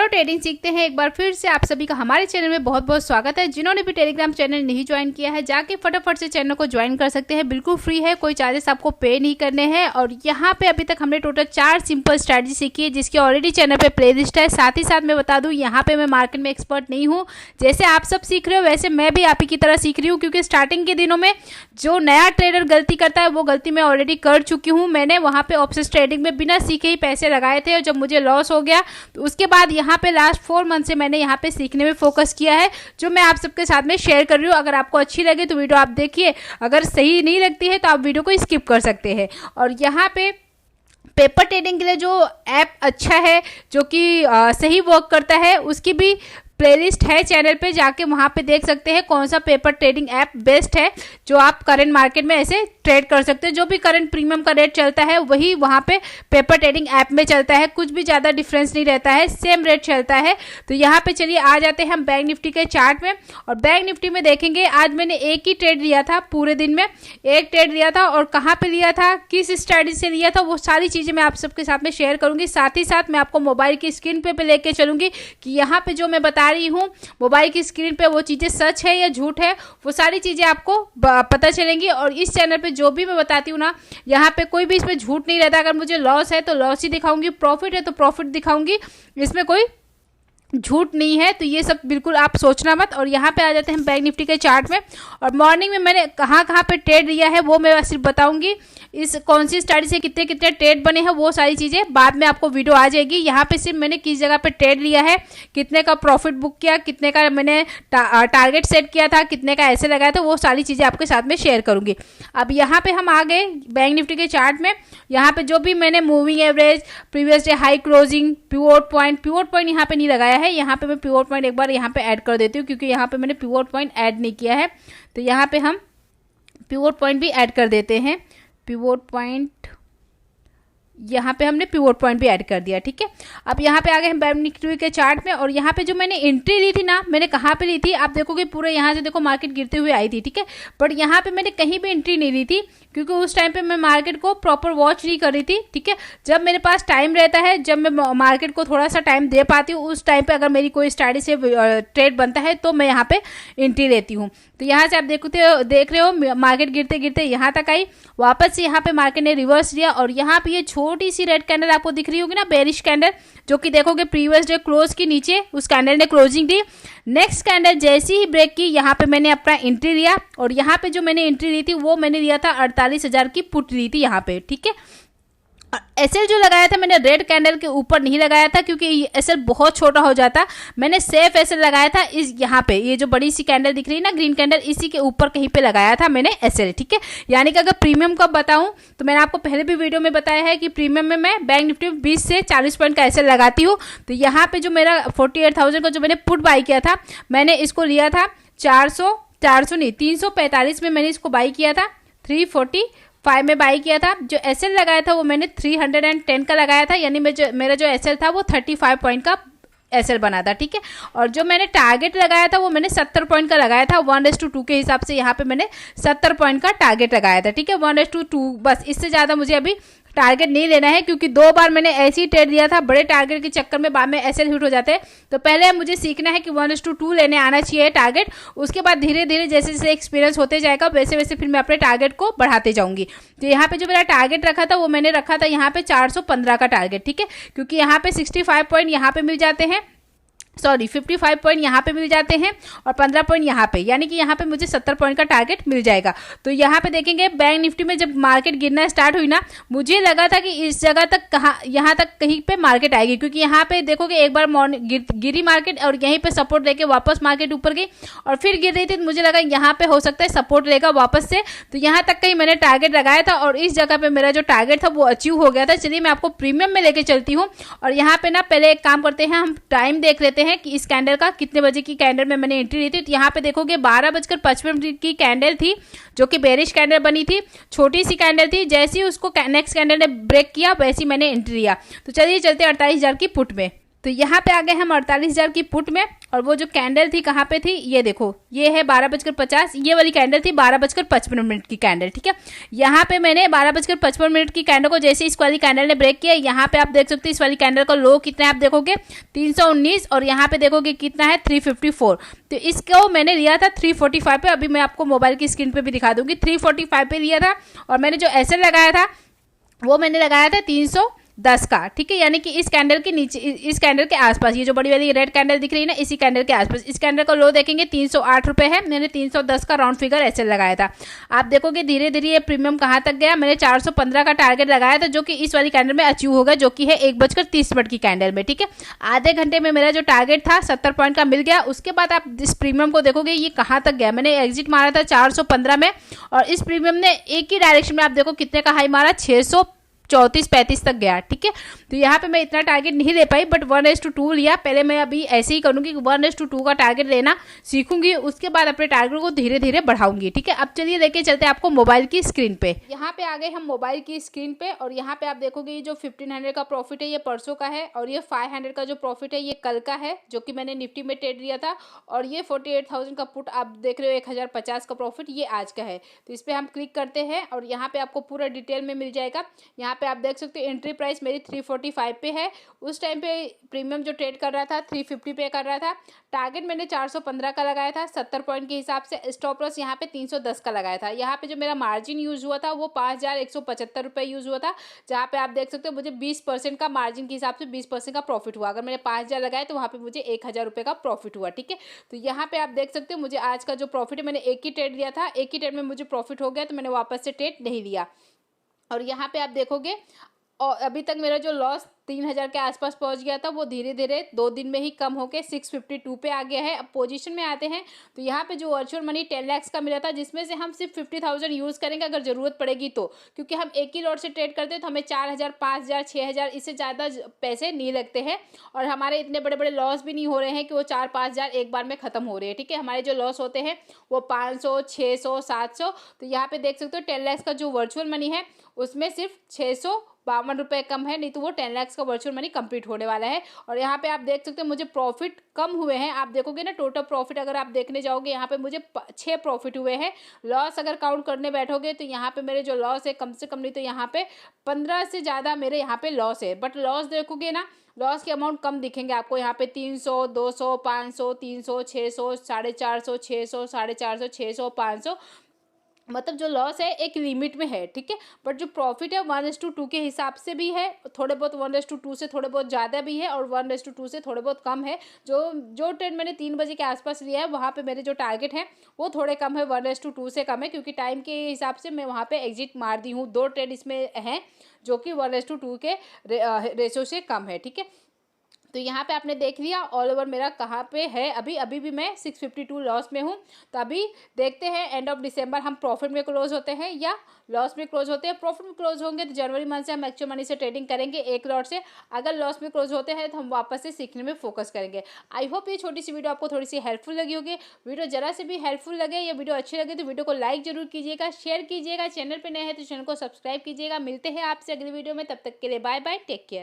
Trading सीखते हैं एक बार फिर से आप सभी का हमारे चैनल में बहुत बहुत स्वागत है। जिन्होंने भी टेलीग्राम चैनल नहीं ज्वाइन किया है जाके फटाफट से चैनल को ज्वाइन कर सकते हैं, बिल्कुल फ्री है, कोई चार्जेस आपको पे नहीं करने हैं। और यहाँ पे अभी तक हमने टोटल 4 सिंपल स्ट्रैटेजी सीखी है जिसकी ऑलरेडी चैनल पे प्लेलिस्ट है। साथ ही साथ मैं बता दूं यहाँ पे मैं मार्केट में एक्सपर्ट नहीं हूँ, जैसे आप सब सीख रहे हो वैसे मैं भी आप ही की तरह सीख रही हूँ, क्योंकि स्टार्टिंग के दिनों में जो नया ट्रेडर गलती करता है वो गलती मैं ऑलरेडी कर चुकी हूँ। मैंने वहाँ पे ऑप्शंस ट्रेडिंग में बिना सीखे ही पैसे लगाए थे और जब मुझे लॉस हो गया तो उसके बाद यहाँ पे लास्ट 4 मंथ से मैंने यहाँ पे सीखने में फोकस किया है, जो मैं आप सबके साथ में शेयर कर रही हूँ। अगर आपको अच्छी लगे तो वीडियो आप देखिए, अगर सही नहीं लगती है तो आप वीडियो को स्किप कर सकते हैं। और यहाँ पे पेपर ट्रेडिंग के लिए जो ऐप अच्छा है, जो कि सही वर्क करता है, उसकी भी प्लेलिस्ट है चैनल पे, जाके वहाँ पे देख सकते हैं कौन सा पेपर ट्रेडिंग ऐप बेस्ट है जो आप करंट मार्केट में ऐसे ट्रेड कर सकते हैं। जो भी करंट प्रीमियम का रेट चलता है वही वहाँ पे पेपर ट्रेडिंग ऐप में चलता है, कुछ भी ज़्यादा डिफरेंस नहीं रहता है, सेम रेट चलता है। तो यहाँ पे चलिए आ जाते हैं हम बैंक निफ्टी के चार्ट में। और बैंक निफ्टी में देखेंगे आज मैंने एक ही ट्रेड लिया था, पूरे दिन में एक ट्रेड लिया था, और कहाँ पर लिया था, किस स्ट्रैटेजी से लिया था, वो सारी चीज़ें मैं आप सबके साथ में शेयर करूँगी। साथ ही साथ मैं आपको मोबाइल की स्क्रीन पे लेके चलूँगी कि यहाँ पे जो मैं बता रही हूँ मोबाइल की स्क्रीन पे वो चीजें सच है या झूठ है, वो सारी चीजें आपको पता चलेंगी। और इस चैनल पे जो भी मैं बताती हूँ ना, यहाँ पे कोई भी इसमें झूठ नहीं रहता। अगर मुझे लॉस है तो लॉस ही दिखाऊंगी, प्रॉफिट है तो प्रॉफिट दिखाऊंगी, इसमें कोई झूठ नहीं है। तो ये सब बिल्कुल आप सोचना मत। और यहाँ पे आ जाते हैं बैंक निफ्टी के चार्ट में। और मॉर्निंग में मैंने कहाँ पे ट्रेड लिया है वो मैं सिर्फ बताऊंगी, इस कौन सी स्ट्रैटेजी से कितने कितने ट्रेड बने हैं वो सारी चीज़ें बाद में आपको वीडियो आ जाएगी। यहाँ पे सिर्फ मैंने किस जगह पे ट्रेड लिया है, कितने का प्रॉफिट बुक किया, कितने का मैंने टारगेट सेट किया था, कितने का ऐसे लगाया था, वो सारी चीज़ें आपके साथ में शेयर करूंगी। अब यहाँ पे हम आ गए बैंक निफ्टी के चार्ट में। यहाँ पे जो भी मैंने moving average, previous day high closing, pivot point यहाँ पे नहीं लगाया है। यहाँ पे मैं पिवोट पॉइंट एक बार यहाँ पे ऐड कर देती हूँ, क्योंकि यहाँ पे मैंने पिवोट पॉइंट ऐड नहीं किया है। तो यहाँ पे हम पिवोट पॉइंट भी ऐड कर देते हैं। पिवोट पॉइंट यहाँ पे हमने पिवोट पॉइंट भी ऐड कर दिया, ठीक है। अब यहाँ पे आ गए हम बैंक निफ्टी के चार्ट में। और यहाँ पे जो मैंने एंट्री ली थी ना, मैंने कहाँ पे ली थी, आप देखोगे पूरे यहाँ से देखो मार्केट गिरते हुए आई थी, ठीक है। बट यहाँ पे मैंने कहीं भी एंट्री नहीं ली थी, क्योंकि उस टाइम पे मैं मार्केट को प्रॉपर वॉच नहीं कर रही थी, ठीक है। जब मेरे पास टाइम रहता है, जब मैं मार्केट को थोड़ा सा टाइम दे पाती हूँ, उस टाइम पे अगर मेरी कोई स्ट्रैटेजी से ट्रेड बनता है तो मैं यहाँ पे एंट्री लेती हूँ। तो यहाँ से आप देख रहे हो मार्केट गिरते गिरते यहाँ तक आई, वापस से यहाँ पे मार्केट ने रिवर्स लिया। और यहाँ पे ये छोटी सी रेड कैंडल आपको दिख रही होगी ना, बेरिश कैंडल, जो कि देखोगे प्रीवियस डे क्लोज की नीचे उस कैंडल ने क्लोजिंग दी। नेक्स्ट कैंडल जैसी ही ब्रेक की, यहाँ पे मैंने अपना एंट्री लिया। और यहाँ पे जो मैंने एंट्री ली थी वो मैंने लिया था 48,000 की पुट ली थी यहाँ पे, ठीक है। एसएल जो लगाया था मैंने रेड कैंडल के ऊपर नहीं लगाया था, क्योंकि एसएल बहुत छोटा हो जाता। मैंने सेफ एसएल लगाया था इस यहाँ पे, ये जो बड़ी सी कैंडल दिख रही है ना ग्रीन कैंडल, इसी के ऊपर कहीं पे लगाया था मैंने एसएल, ठीक है। यानी कि अगर प्रीमियम का बताऊं तो मैंने आपको पहले भी वीडियो में बताया है कि प्रीमियम में मैं बैंक निफ्टी 20 से 40 पॉइंट का एसएल लगाती हूँ। तो यहाँ पे जो मेरा 48,000 का जो मैंने पुट बाई किया था, मैंने इसको लिया था 345 में मैंने इसको बाई किया था, 345 में बाई किया था। जो एसएल लगाया था वो मैंने 310 का लगाया था, यानी मेरा जो एसएल था वो 35 पॉइंट का एसएल बना था, ठीक है। और जो मैंने टारगेट लगाया था वो मैंने 70 पॉइंट का लगाया था, 1:2 के हिसाब से यहाँ पे मैंने 70 पॉइंट का टारगेट लगाया था, ठीक है। 1:2, बस इससे ज़्यादा मुझे अभी टारगेट नहीं लेना है, क्योंकि 2 बार मैंने ऐसे ही ट्रेड लिया था, बड़े टारगेट के चक्कर में बाद में एसएल हिट हो जाते हैं। तो पहले मुझे सीखना है कि 1:2 लेने आना चाहिए टारगेट, उसके बाद धीरे धीरे जैसे जैसे एक्सपीरियंस होते जाएगा वैसे वैसे फिर मैं अपने टारगेट को बढ़ाते जाऊंगी। तो यहाँ पे जो मेरा टारगेट रखा था वो मैंने रखा था यहाँ पे 415 का टारगेट, ठीक है, क्योंकि यहाँ पे 65 पॉइंट यहाँ पे मिल जाते हैं, 55 पॉइंट यहाँ पे मिल जाते हैं और 15 पॉइंट यहाँ पे, यानी कि यहाँ पे मुझे 70 पॉइंट का टारगेट मिल जाएगा। तो यहाँ पे देखेंगे बैंक निफ्टी में जब मार्केट गिरना स्टार्ट हुई ना, मुझे लगा था कि इस जगह तक यहाँ तक कहीं पे मार्केट आएगी, क्योंकि यहाँ पे देखोगे एक बार गिरी मार्केट और यहीं पे सपोर्ट लेके वापस मार्केट ऊपर गई और फिर गिर रही थी। तो मुझे लगा यहाँ पे हो सकता है सपोर्ट लेगा वापस से, तो यहाँ तक कहीं मैंने टारगेट लगाया था और इस जगह पे मेरा जो टारगेट था वो अचीव हो गया था। चलिए मैं आपको प्रीमियम में लेके चलती हूँ। और यहाँ पे ना पहले एक काम करते हैं, हम टाइम देख लेते हैं कि इस कैंडल का कितने बजे की कैंडल में मैंने एंट्री ली थी। तो यहाँ पे देखोगे 12:55 की कैंडल थी, जो कि बेरिश कैंडल बनी थी, छोटी सी कैंडल थी। जैसे ही उसको नेक्स्ट कैंडल ने ब्रेक किया वैसे ही मैंने एंट्री लिया। तो चलिए चलते 48,000 की पुट में। तो यहाँ पे आ गए हम 48,000 की पुट में। और वो जो कैंडल थी कहाँ पे थी, ये देखो, ये है 12:50, ये वाली कैंडल थी 12:55 की कैंडल, ठीक है। यहाँ पे मैंने 12:55 की कैंडल को जैसे इस वाली कैंडल ने ब्रेक किया, यहाँ पे आप देख सकते हैं इस वाली कैंडल का लो कितना है, आप देखोगे 319, और यहाँ पे देखोगे कितना है 354। तो इसको मैंने लिया था 345 पे, अभी मैं आपको मोबाइल की स्क्रीन पे भी दिखा दूंगी, 345 पे लिया था। और मैंने जो एसएल लगाया था वो मैंने लगाया था 310 का, ठीक है, यानी कि इस कैंडल के नीचे, इस कैंडल के आसपास, ये जो बड़ी वाली रेड कैंडल दिख रही है ना, इसी कैंडल के आसपास। इस कैंडल का लो देखेंगे 308 रुपए है, मैंने 310 का राउंड फिगर एसएल लगाया था। आप देखोगे धीरे धीरे ये प्रीमियम कहाँ तक गया, मैंने 415 का टारगेट लगाया था, जो कि इस वाली कैंडल में अचीव होगा, जो कि है 1:30 की कैंडल में, ठीक है। आधे घंटे में मेरा जो टारगेट था 70 पॉइंट का मिल गया। उसके बाद आप इस प्रीमियम को देखोगे ये कहाँ तक गया, मैंने एग्जिट मारा था 415 में, और इस प्रीमियम ने एक ही डायरेक्शन में आप देखो कितने का हाई मारा, 634-35 तक गया, ठीक है। तो यहाँ पे मैं इतना टारगेट नहीं ले पाई, बट 1:2 लिया। पहले मैं अभी ऐसे ही करूंगी, 1:2 का टारगेट लेना सीखूंगी, उसके बाद अपने टारगेट को धीरे धीरे बढ़ाऊंगी, ठीक है। अब चलिए लेके चलते हैं आपको मोबाइल की स्क्रीन पे। यहाँ पे आ गए हम मोबाइल की स्क्रीन पे, और यहाँ पे आप देखोगे ये जो 1500 का प्रॉफिट है ये परसों का है, और ये 500 का जो प्रॉफिट है ये कल का है, जो कि मैंने निफ्टी में ट्रेड लिया था। और ये 48,000 का पुट आप देख रहे हो 1050 का प्रॉफिट, ये आज का है। तो इस पर हम क्लिक करते हैं और यहाँ पे आपको पूरा डिटेल में मिल जाएगा। यहाँ पे आप देख सकते हो एंट्री प्राइस मेरी 345 पे है, उस टाइम पे प्रीमियम जो ट्रेड कर रहा था 350 पे कर रहा था। टारगेट मैंने 415 का लगाया था 70 पॉइंट के हिसाब से। स्टॉप लॉस यहाँ पे 310 का लगाया था। यहाँ पे जो मेरा मार्जिन यूज हुआ था वो 5,175 रुपये यूज हुआ था, जहाँ पे आप देख सकते हो मुझे 20% का मार्जिन के हिसाब से 20% का प्रॉफिट हुआ। अगर मैंने 5,000 लगाए तो वहाँ पे मुझे 1,000 रुपये का प्रॉफिट हुआ, ठीक है। तो यहाँ पे आप देख सकते हो मुझे आज का जो प्रॉफिट है, मैंने एक ही ट्रेड लिया था, एक ही ट्रेड में मुझे प्रॉफिट हो गया, तो मैंने वापस से ट्रेड नहीं लिया। और यहाँ पे आप देखोगे और अभी तक मेरा जो लॉस 3,000 के आसपास पहुंच गया था वो धीरे धीरे 2 दिन में ही कम होकर 652 पे आ गया है। अब पोजीशन में आते हैं तो यहाँ पे जो वर्चुअल मनी 10 लाख का मिला था, जिसमें से हम सिर्फ 50,000 यूज़ करेंगे अगर ज़रूरत पड़ेगी तो, क्योंकि हम एक ही लॉट से ट्रेड करते हैं तो हमें 4,000, 5,000, 6,000 इससे ज़्यादा पैसे नहीं लगते हैं, और हमारे इतने बड़े बड़े लॉस भी नहीं हो रहे हैं कि वो 4-5,000 एक बार में ख़त्म हो रहे हैं, ठीक है। हमारे जो लॉस होते हैं वो 500, 600, 700। तो यहाँ पे देख सकते हो 10 लाख का जो वर्चुअल मनी है उसमें सिर्फ 652 रुपये कम है, नहीं तो वो 10 लाख का वर्चुअल मनी कंप्लीट होने वाला है। और यहाँ पे आप देख सकते हो मुझे प्रॉफिट कम हुए हैं, आप देखोगे ना टोटल प्रॉफिट अगर आप देखने जाओगे यहाँ पे मुझे 6 प्रॉफिट हुए हैं। लॉस अगर काउंट करने बैठोगे तो यहाँ पे मेरे जो लॉस है कम से कम नहीं तो यहाँ पे 15 से ज़्यादा मेरे यहाँ पे लॉस है। बट लॉस देखोगे ना, लॉस के अमाउंट कम दिखेंगे आपको, यहाँ पे 300, 200, 500, 300, 600, 450, 600, 450, 600, 500, मतलब जो लॉस है एक लिमिट में है, ठीक है। बट जो प्रॉफिट है 1:2 के हिसाब से भी है, थोड़े बहुत 1:2 से थोड़े बहुत ज़्यादा भी है, और 1:2 से थोड़े बहुत कम है। जो ट्रेड मैंने 3 बजे के आसपास लिया है वहाँ पे मेरे जो टारगेट है वो थोड़े कम है, 1:2 से कम है, क्योंकि टाइम के हिसाब से मैं वहाँ पे एग्जिट मार दी हूँ। 2 ट्रेड इसमें हैं जो कि 1:2 के रेशो से कम है, ठीक है। तो यहाँ पे आपने देख लिया ऑल ओवर मेरा कहाँ पे है, अभी भी मैं 652 लॉस में हूँ। तो अभी देखते हैं एंड ऑफ दिसंबर हम प्रॉफिट में क्लोज होते हैं या लॉस में क्लोज होते हैं। प्रॉफिट में क्लोज होंगे तो जनवरी मंथ से हम एक्चुअल मनी से ट्रेडिंग करेंगे एक लॉट से। अगर लॉस में क्लोज होते हैं तो हम वापस से सीखने में फोकस करेंगे। आई होप ये छोटी सी वीडियो आपको थोड़ी सी हेल्पफुल लगी होगी। वीडियो जरा से भी हेल्पफुल लगे या वीडियो अच्छी लगे तो वीडियो को लाइक जरूर कीजिएगा, शेयर कीजिएगा। चैनल पर नए हैं तो चैनल को सब्सक्राइब कीजिएगा। मिलते हैं आपसे अगली वीडियो में, तब तक के लिए बाय बाय, टेक केयर।